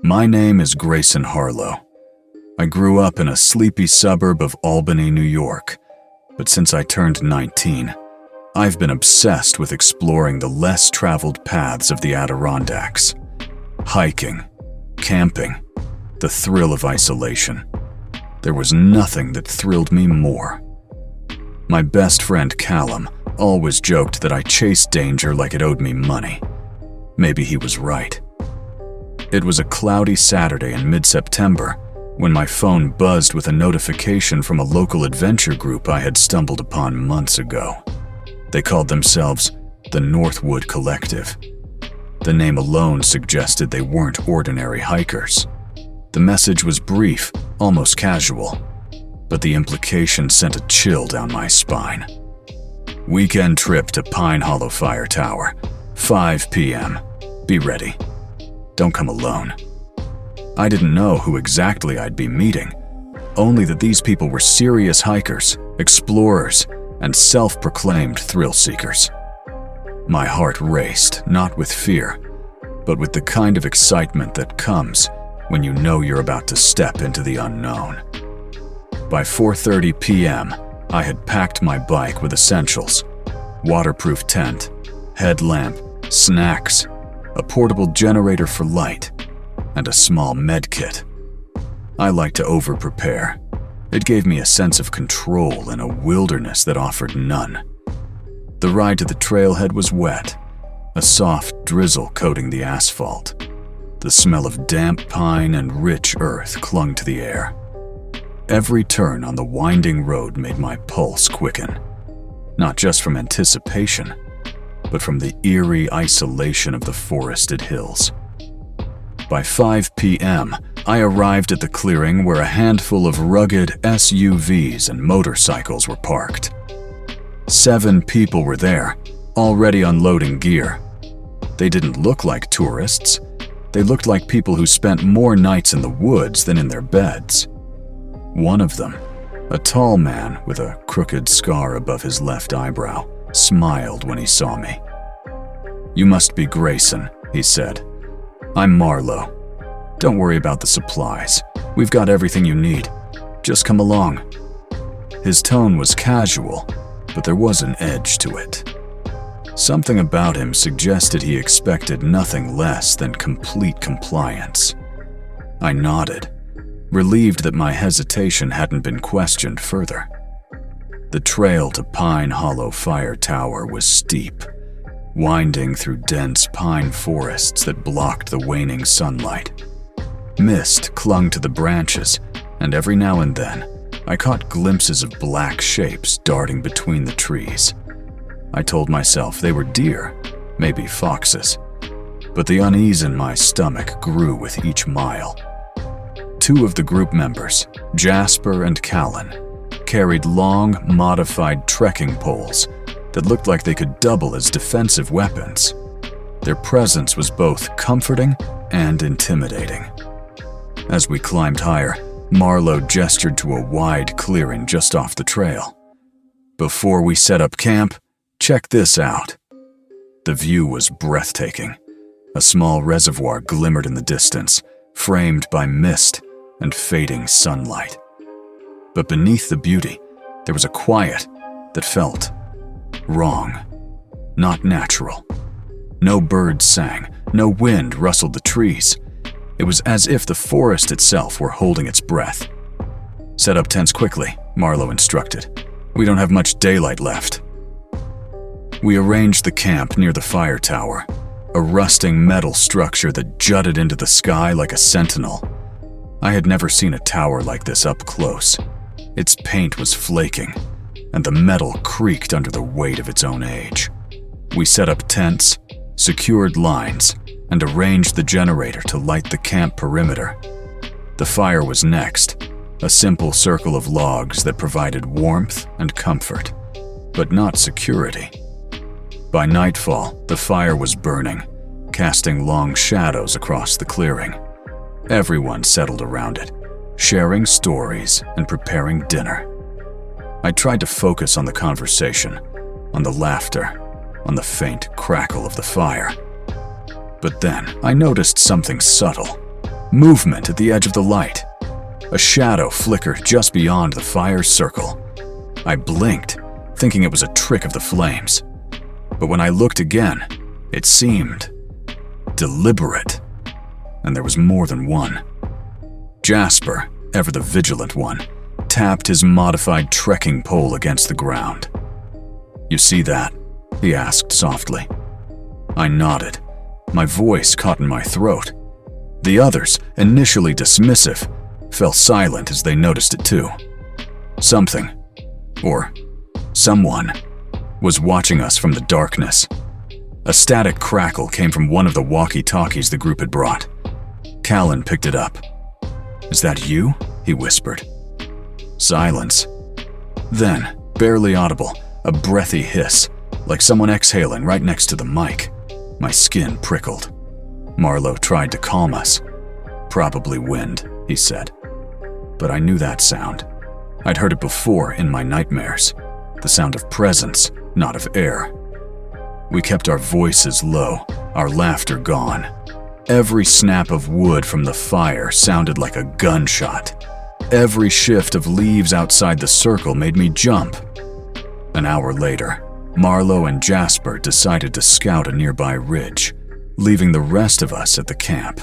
My name is Grayson Harlow. I grew up in a sleepy suburb of Albany, New York, but since I turned 19, I've been obsessed with exploring the less traveled paths of the Adirondacks. Hiking, camping, the thrill of isolation. There was nothing that thrilled me more. My best friend Callum always joked that I chased danger like it owed me money. Maybe he was right. It was a cloudy Saturday in mid-September when my phone buzzed with a notification from a local adventure group I had stumbled upon months ago. They called themselves the Northwood Collective. The name alone suggested they weren't ordinary hikers. The message was brief, almost casual, but the implication sent a chill down my spine. Weekend trip to Pine Hollow Fire Tower, 5 p.m. Be ready. Don't come alone. I didn't know who exactly I'd be meeting, only that these people were serious hikers, explorers, and self-proclaimed thrill seekers. My heart raced, not with fear, but with the kind of excitement that comes when you know you're about to step into the unknown. By 4:30 p.m., I had packed my bike with essentials: waterproof tent, headlamp, snacks, a portable generator for light, and a small med kit. I like to over-prepare. It gave me a sense of control in a wilderness that offered none. The ride to the trailhead was wet, a soft drizzle coating the asphalt. The smell of damp pine and rich earth clung to the air. Every turn on the winding road made my pulse quicken, not just from anticipation, but from the eerie isolation of the forested hills. By 5 p.m., I arrived at the clearing where a handful of rugged SUVs and motorcycles were parked. 7 people were there, already unloading gear. They didn't look like tourists. They looked like people who spent more nights in the woods than in their beds. One of them, a tall man with a crooked scar above his left eyebrow, smiled when he saw me. "You must be Grayson," he said. "I'm Marlowe. Don't worry about the supplies. We've got everything you need. Just come along." His tone was casual, but there was an edge to it. Something about him suggested he expected nothing less than complete compliance. I nodded, relieved that my hesitation hadn't been questioned further. The trail to Pine Hollow Fire Tower was steep, winding through dense pine forests that blocked the waning sunlight. Mist clung to the branches, and every now and then, I caught glimpses of black shapes darting between the trees. I told myself they were deer, maybe foxes, but the unease in my stomach grew with each mile. 2 of the group members, Jasper and Callan, carried long, modified trekking poles that looked like they could double as defensive weapons. Their presence was both comforting and intimidating. As we climbed higher, Marlowe gestured to a wide clearing just off the trail. "Before we set up camp, check this out." The view was breathtaking. A small reservoir glimmered in the distance, framed by mist and fading sunlight. But beneath the beauty, there was a quiet that felt wrong, not natural. No birds sang, no wind rustled the trees. It was as if the forest itself were holding its breath. "Set up tents quickly," Marlowe instructed. "We don't have much daylight left." We arranged the camp near the fire tower, a rusting metal structure that jutted into the sky like a sentinel. I had never seen a tower like this up close. Its paint was flaking, and the metal creaked under the weight of its own age. We set up tents, secured lines, and arranged the generator to light the camp perimeter. The fire was next, a simple circle of logs that provided warmth and comfort, but not security. By nightfall, the fire was burning, casting long shadows across the clearing. Everyone settled around it, sharing stories and preparing dinner. I tried to focus on the conversation, on the laughter, on the faint crackle of the fire. But then I noticed something subtle. Movement at the edge of the light. A shadow flickered just beyond the fire's circle. I blinked, thinking it was a trick of the flames. But when I looked again, it seemed deliberate. And there was more than one. Jasper, ever the vigilant one, tapped his modified trekking pole against the ground. "You see that?" he asked softly. I nodded. My voice caught in my throat. The others, initially dismissive, fell silent as they noticed it too. Something, or someone, was watching us from the darkness. A static crackle came from one of the walkie-talkies the group had brought. Callan picked it up. "Is that you?" he whispered. Silence. Then, barely audible, a breathy hiss, like someone exhaling right next to the mic. My skin prickled. Marlowe tried to calm us. "Probably wind," he said. But I knew that sound. I'd heard it before in my nightmares. The sound of presence, not of air. We kept our voices low, our laughter gone. Every snap of wood from the fire sounded like a gunshot. Every shift of leaves outside the circle made me jump. An hour later, Marlowe and Jasper decided to scout a nearby ridge, leaving the rest of us at the camp.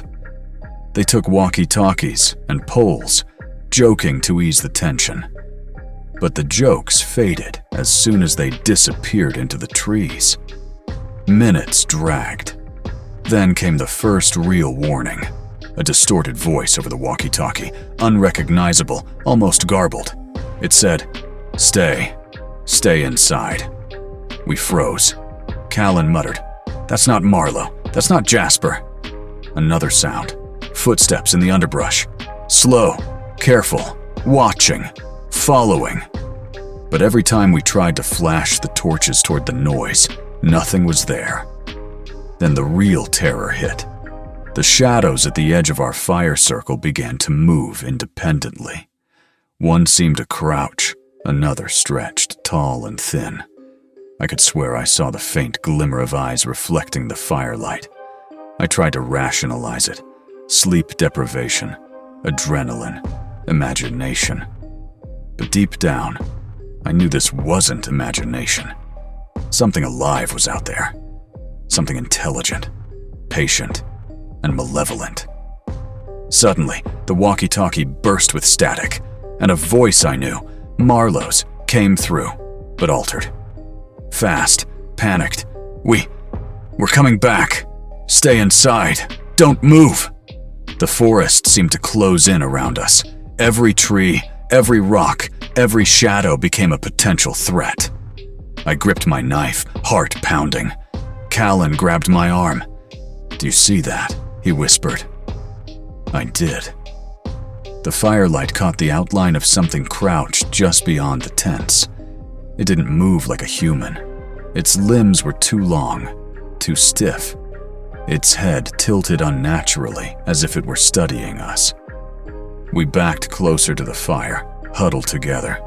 They took walkie-talkies and poles, joking to ease the tension. But the jokes faded as soon as they disappeared into the trees. Minutes dragged. Then came the first real warning. A distorted voice over the walkie-talkie, unrecognizable, almost garbled. It said, "Stay inside." We froze. Callan muttered, "That's not Marlowe. That's not Jasper." Another sound. Footsteps in the underbrush. Slow, careful, watching, following. But every time we tried to flash the torches toward the noise, nothing was there. Then the real terror hit. The shadows at the edge of our fire circle began to move independently. One seemed to crouch, another stretched, tall and thin. I could swear I saw the faint glimmer of eyes reflecting the firelight. I tried to rationalize it. Sleep deprivation, adrenaline, imagination. But deep down, I knew this wasn't imagination. Something alive was out there. Something intelligent, patient, and malevolent. Suddenly, the walkie-talkie burst with static, and a voice I knew, Marlowe's, came through, but altered. Fast, panicked. We're coming back. Stay inside. Don't move." The forest seemed to close in around us. Every tree, every rock, every shadow became a potential threat. I gripped my knife, heart pounding. Callan grabbed my arm. "Do you see that?" he whispered. I did. The firelight caught the outline of something crouched just beyond the tents. It didn't move like a human. Its limbs were too long, too stiff. Its head tilted unnaturally, as if it were studying us. We backed closer to the fire, huddled together.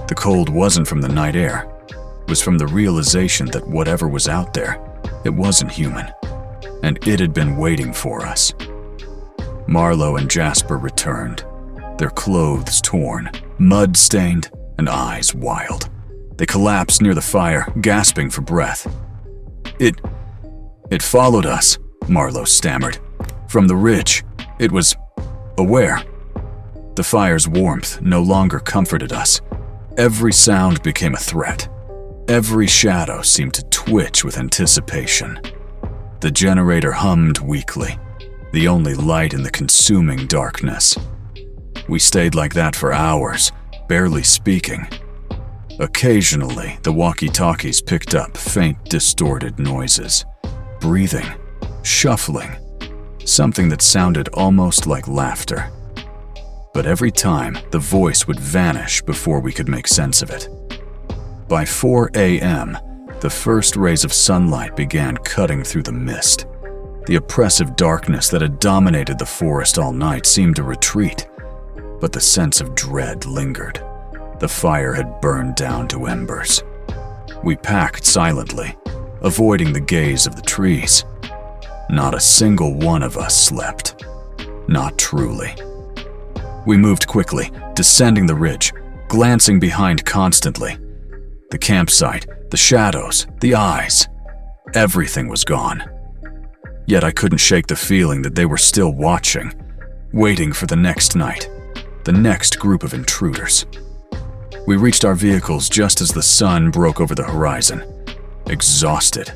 The cold wasn't from the night air. It was from the realization that whatever was out there, it wasn't human, and it had been waiting for us. Marlowe and Jasper returned, their clothes torn, mud-stained, and eyes wild. They collapsed near the fire, gasping for breath. It followed us, Marlowe stammered. From the ridge. It was aware. The fire's warmth no longer comforted us. Every sound became a threat. Every shadow seemed to twitch with anticipation. The generator hummed weakly, the only light in the consuming darkness. We stayed like that for hours, barely speaking. Occasionally, the walkie-talkies picked up faint, distorted noises. Breathing, shuffling, something that sounded almost like laughter. But every time, the voice would vanish before we could make sense of it. By 4 a.m., the first rays of sunlight began cutting through the mist. The oppressive darkness that had dominated the forest all night seemed to retreat, but the sense of dread lingered. The fire had burned down to embers. We packed silently, avoiding the gaze of the trees. Not a single one of us slept. Not truly. We moved quickly, descending the ridge, glancing behind constantly. The campsite, the shadows, the eyes, everything was gone. Yet I couldn't shake the feeling that they were still watching, waiting for the next night, the next group of intruders. We reached our vehicles just as the sun broke over the horizon, exhausted,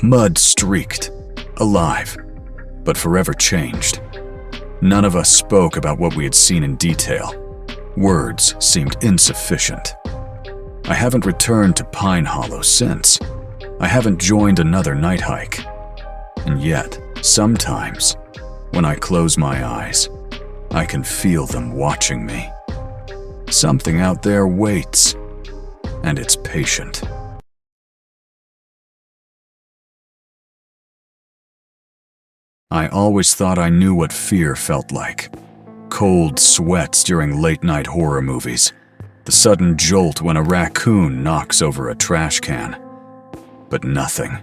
mud-streaked, alive, but forever changed. None of us spoke about what we had seen in detail. Words seemed insufficient. I haven't returned to Pine Hollow since. I haven't joined another night hike. And yet, sometimes, when I close my eyes, I can feel them watching me. Something out there waits, and it's patient. I always thought I knew what fear felt like. Cold sweats during late-night horror movies. The sudden jolt when a raccoon knocks over a trash can. But nothing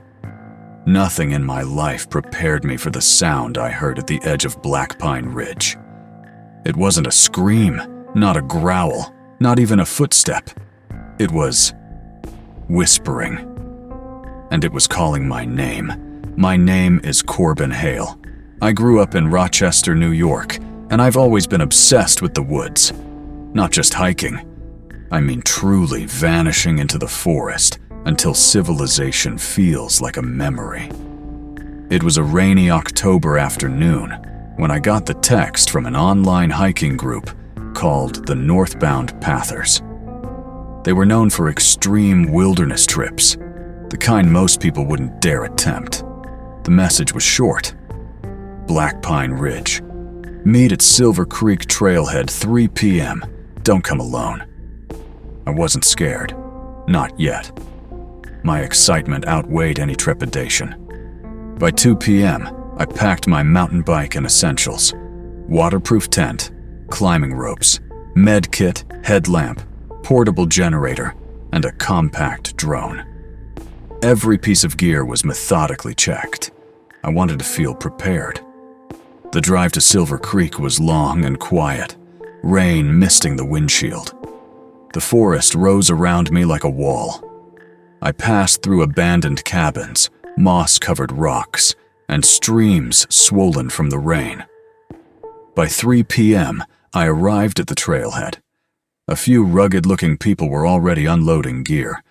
in my life prepared me for the sound I heard at the edge of Black Pine Ridge. It wasn't a scream, not a growl, not even a footstep. It was whispering. And it was calling my name. My name is Corbin Hale. I grew up in Rochester, New York, and I've always been obsessed with the woods. Not just hiking. I mean truly vanishing into the forest until civilization feels like a memory. It was a rainy October afternoon when I got the text from an online hiking group called the Northbound Pathers. They were known for extreme wilderness trips, the kind most people wouldn't dare attempt. The message was short. Black Pine Ridge. Meet at Silver Creek Trailhead 3 p.m. Don't come alone. I wasn't scared. Not yet. My excitement outweighed any trepidation. By 2 p.m., I packed my mountain bike and essentials. Waterproof tent, climbing ropes, med kit, headlamp, portable generator, and a compact drone. Every piece of gear was methodically checked. I wanted to feel prepared. The drive to Silver Creek was long and quiet, rain misting the windshield. The forest rose around me like a wall. I passed through abandoned cabins, moss-covered rocks, and streams swollen from the rain. By 3 p.m., I arrived at the trailhead. A few rugged-looking people were already unloading gear.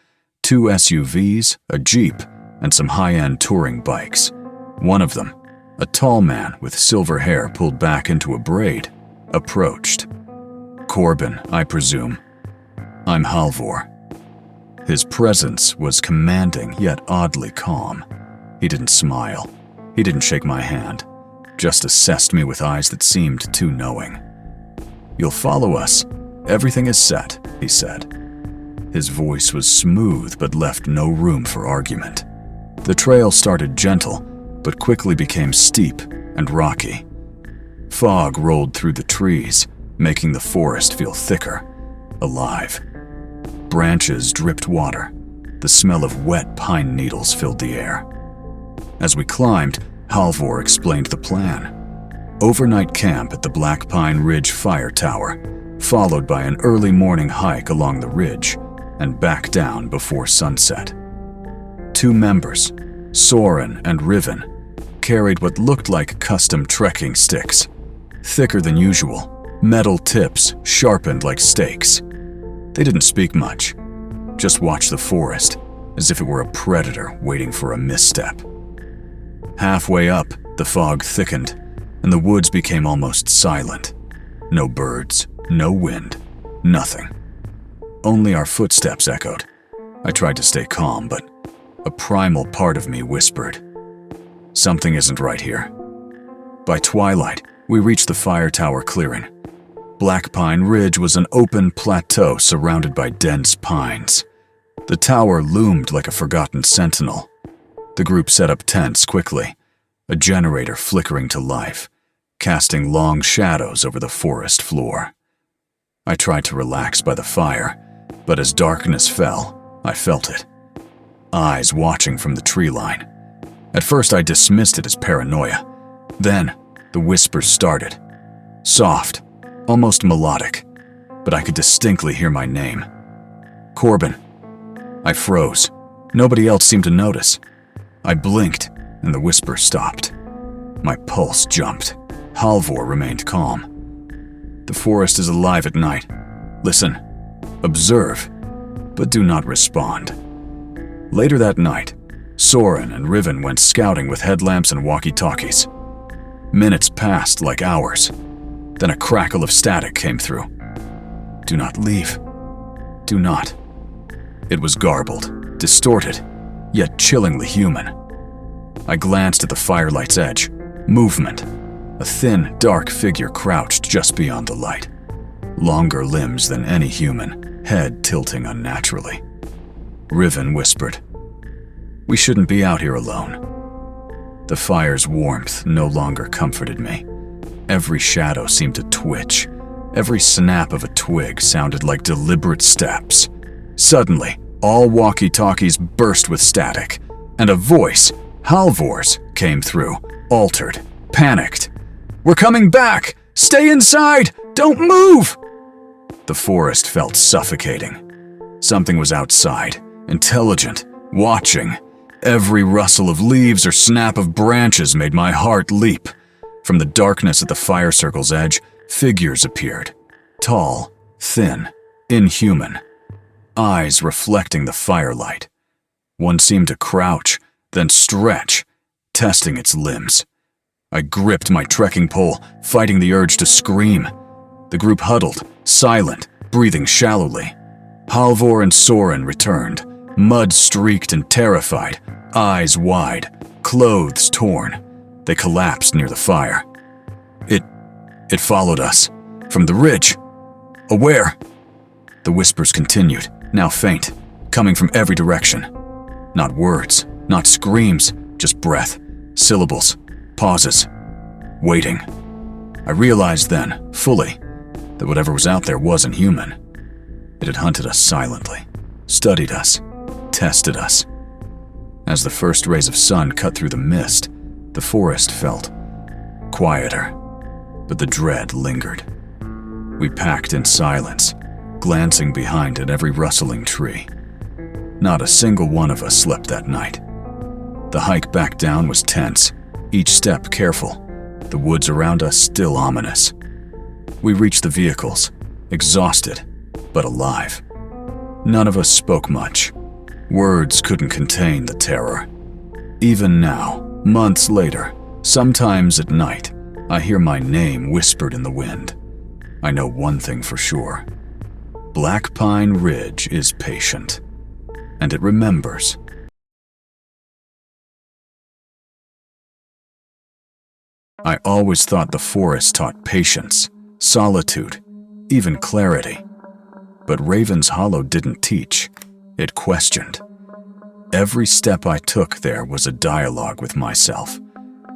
2 SUVs, a Jeep, and some high-end touring bikes. One of them, a tall man with silver hair pulled back into a braid, approached. Corbin, I presume. I'm Halvor. His presence was commanding yet oddly calm. He didn't smile. He didn't shake my hand, just assessed me with eyes that seemed too knowing. You'll follow us. Everything is set, he said. His voice was smooth but left no room for argument. The trail started gentle, but quickly became steep and rocky. Fog rolled through the trees, making the forest feel thicker, alive. Branches dripped water. The smell of wet pine needles filled the air. As we climbed, Halvor explained the plan. Overnight camp at the Black Pine Ridge Fire Tower, followed by an early morning hike along the ridge, and back down before sunset. 2 members, Soren and Riven, carried what looked like custom trekking sticks, thicker than usual, metal tips sharpened like stakes. They didn't speak much, just watched the forest as if it were a predator waiting for a misstep. Halfway up, the fog thickened, and the woods became almost silent. No birds, no wind, nothing. Only our footsteps echoed. I tried to stay calm, but a primal part of me whispered, "Something isn't right here." By twilight, we reached the fire tower clearing. Black Pine Ridge was an open plateau surrounded by dense pines. The tower loomed like a forgotten sentinel. The group set up tents quickly, a generator flickering to life, casting long shadows over the forest floor. I tried to relax by the fire, but as darkness fell, I felt it. Eyes watching from the tree line. At first I dismissed it as paranoia. Then, the whispers started, Soft, almost melodic, but I could distinctly hear my name. Corbin. I froze. Nobody else seemed to notice. I blinked, and the whisper stopped. My pulse jumped. Halvor remained calm. The forest is alive at night. Listen, observe, but do not respond. Later that night, Soren and Riven went scouting with headlamps and walkie-talkies. Minutes passed like hours. Then a crackle of static came through. Do not leave. Do not. It was garbled, distorted, yet chillingly human. I glanced at the firelight's edge. Movement. A thin, dark figure crouched just beyond the light. Longer limbs than any human, head tilting unnaturally. Riven whispered, "We shouldn't be out here alone." The fire's warmth no longer comforted me. Every shadow seemed to twitch. Every snap of a twig sounded like deliberate steps. Suddenly, all walkie-talkies burst with static, and a voice, Halvor's, came through, altered, panicked. "We're coming back! Stay inside! Don't move!" The forest felt suffocating. Something was outside, intelligent, watching. Every rustle of leaves or snap of branches made my heart leap. From the darkness at the fire circle's edge, figures appeared. Tall, thin, inhuman. Eyes reflecting the firelight. One seemed to crouch, then stretch, testing its limbs. I gripped my trekking pole, fighting the urge to scream. The group huddled, silent, breathing shallowly. Halvor and Soren returned, mud-streaked and terrified, eyes wide, clothes torn. They collapsed near the fire. It followed us. From the ridge. Aware. The whispers continued, now faint, coming from every direction. Not words, not screams, just breath, syllables, pauses, waiting. I realized then, fully, that whatever was out there wasn't human. It had hunted us silently, studied us, tested us. As the first rays of sun cut through the mist, the forest felt quieter, but the dread lingered. We packed in silence, glancing behind at every rustling tree. Not a single one of us slept that night. The hike back down was tense, each step careful, the woods around us still ominous. We reached the vehicles, exhausted, but alive. None of us spoke much. Words couldn't contain the terror. Even now, months later, sometimes at night, I hear my name whispered in the wind. I know one thing for sure. Black Pine Ridge is patient, and it remembers. I always thought the forest taught patience, solitude, even clarity. But Raven's Hollow didn't teach, it questioned. Every step I took there was a dialogue with myself,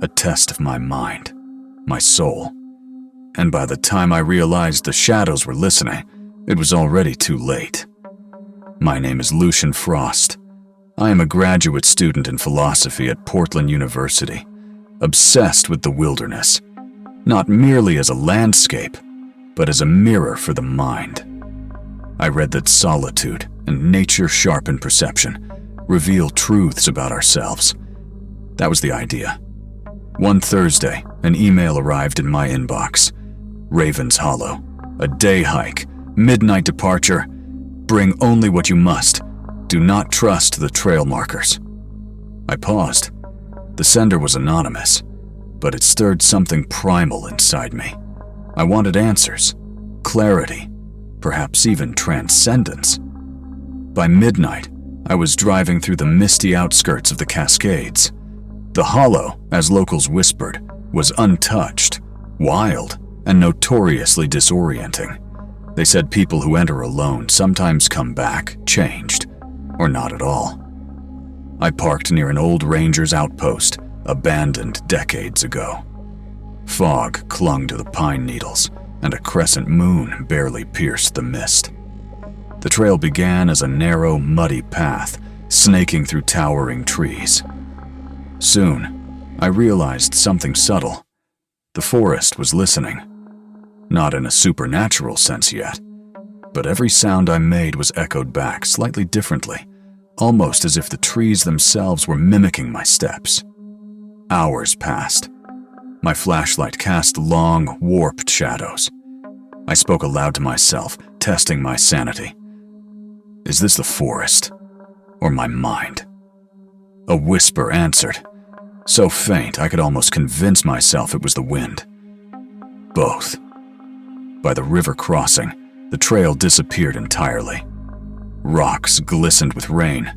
a test of my mind, my soul. And by the time I realized the shadows were listening, it was already too late. My name is Lucian Frost. I am a graduate student in philosophy at Portland University, obsessed with the wilderness, not merely as a landscape, but as a mirror for the mind. I read that solitude and nature sharpen perception, reveal truths about ourselves. That was the idea. One Thursday, an email arrived in my inbox. Raven's Hollow, a day hike, midnight departure. Bring only what you must. Do not trust the trail markers. I paused. The sender was anonymous, but it stirred something primal inside me. I wanted answers, clarity, perhaps even transcendence. By midnight, I was driving through the misty outskirts of the Cascades. The hollow, as locals whispered, was untouched, wild, and notoriously disorienting. They said people who enter alone sometimes come back, changed, or not at all. I parked near an old ranger's outpost, abandoned decades ago. Fog clung to the pine needles, and a crescent moon barely pierced the mist. The trail began as a narrow, muddy path, snaking through towering trees. Soon, I realized something subtle. The forest was listening. not in a supernatural sense yet, but every sound I made was echoed back slightly differently, almost as if the trees themselves were mimicking my steps. Hours passed. My flashlight cast long, warped shadows. I spoke aloud to myself, testing my sanity. Is this the forest, or my mind? A whisper answered, so faint I could almost convince myself it was the wind. Both. By the river crossing, the trail disappeared entirely. Rocks glistened with rain,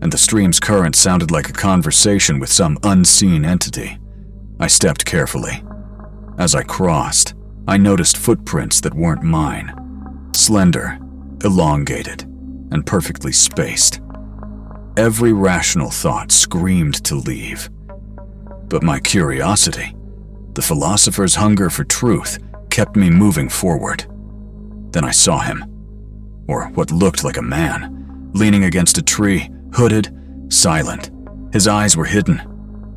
and the stream's current sounded like a conversation with some unseen entity. I stepped carefully. As I crossed, I noticed footprints that weren't mine. Slender, elongated, and perfectly spaced. Every rational thought screamed to leave. But my curiosity, the philosopher's hunger for truth, kept me moving forward. Then I saw him, or what looked like a man, leaning against a tree, hooded, silent. His eyes were hidden.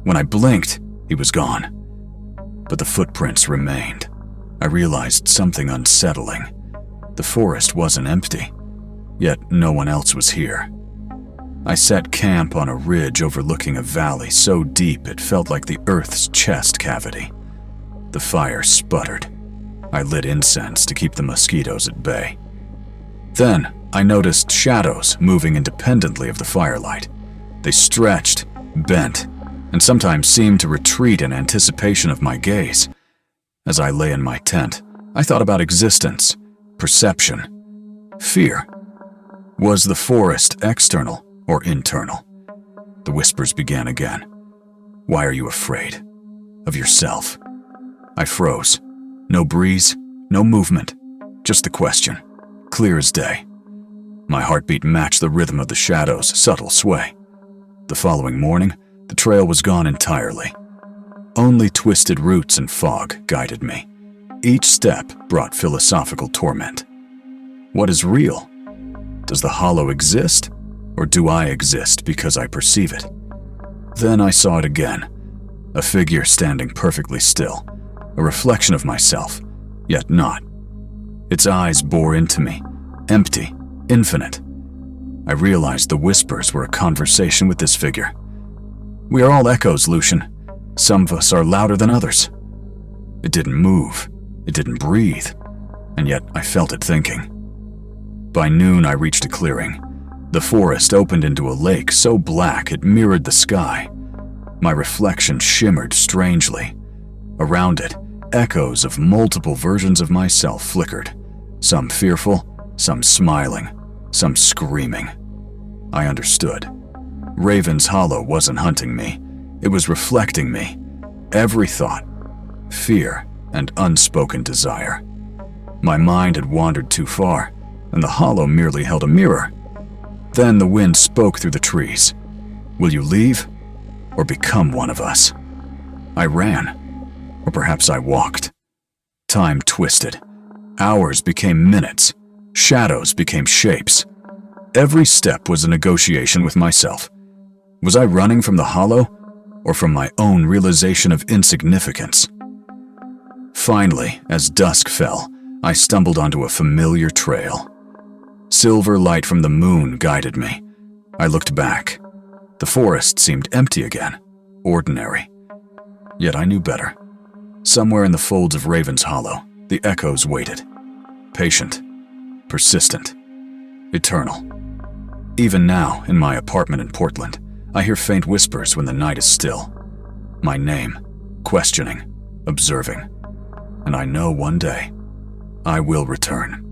When I blinked, he was gone. But the footprints remained. I realized something unsettling. The forest wasn't empty, yet no one else was here. I set camp on a ridge overlooking a valley so deep it felt like the earth's chest cavity. The fire sputtered. I lit incense to keep the mosquitoes at bay. Then I noticed shadows moving independently of the firelight. They stretched, bent, and sometimes seemed to retreat in anticipation of my gaze. As I lay in my tent, I thought about existence, perception, fear. Was the forest external or internal? The whispers began again. Why are you afraid? Of yourself. I froze. No breeze, no movement, just the question, clear as day. My heartbeat matched the rhythm of the shadow's subtle sway. The following morning, the trail was gone entirely. Only twisted roots and fog guided me. Each step brought philosophical torment. What is real? Does the hollow exist, or do I exist because I perceive it? Then I saw it again, a figure standing perfectly still, a reflection of myself, yet not. Its eyes bore into me, empty, infinite. I realized the whispers were a conversation with this figure. We are all echoes, Lucian. Some of us are louder than others. It didn't move, it didn't breathe, and yet I felt it thinking. By noon I reached a clearing. The forest opened into a lake so black it mirrored the sky. My reflection shimmered strangely. Around it, echoes of multiple versions of myself flickered, some fearful, some smiling, some screaming. I understood. Raven's Hollow wasn't hunting me. It was reflecting me. Every thought, fear, and unspoken desire. My mind had wandered too far, and the hollow merely held a mirror. Then the wind spoke through the trees. Will you leave, or become one of us? I ran, or perhaps I walked. Time twisted. Hours became minutes. Shadows became shapes. Every step was a negotiation with myself. Was I running from the hollow, or from my own realization of insignificance? Finally, as dusk fell, I stumbled onto a familiar trail. Silver light from the moon guided me. I looked back. The forest seemed empty again, ordinary. Yet I knew better. Somewhere in the folds of Raven's Hollow, the echoes waited. Patient, persistent, eternal. Even now, in my apartment in Portland, I hear faint whispers when the night is still. My name, questioning, observing. And I know one day, I will return.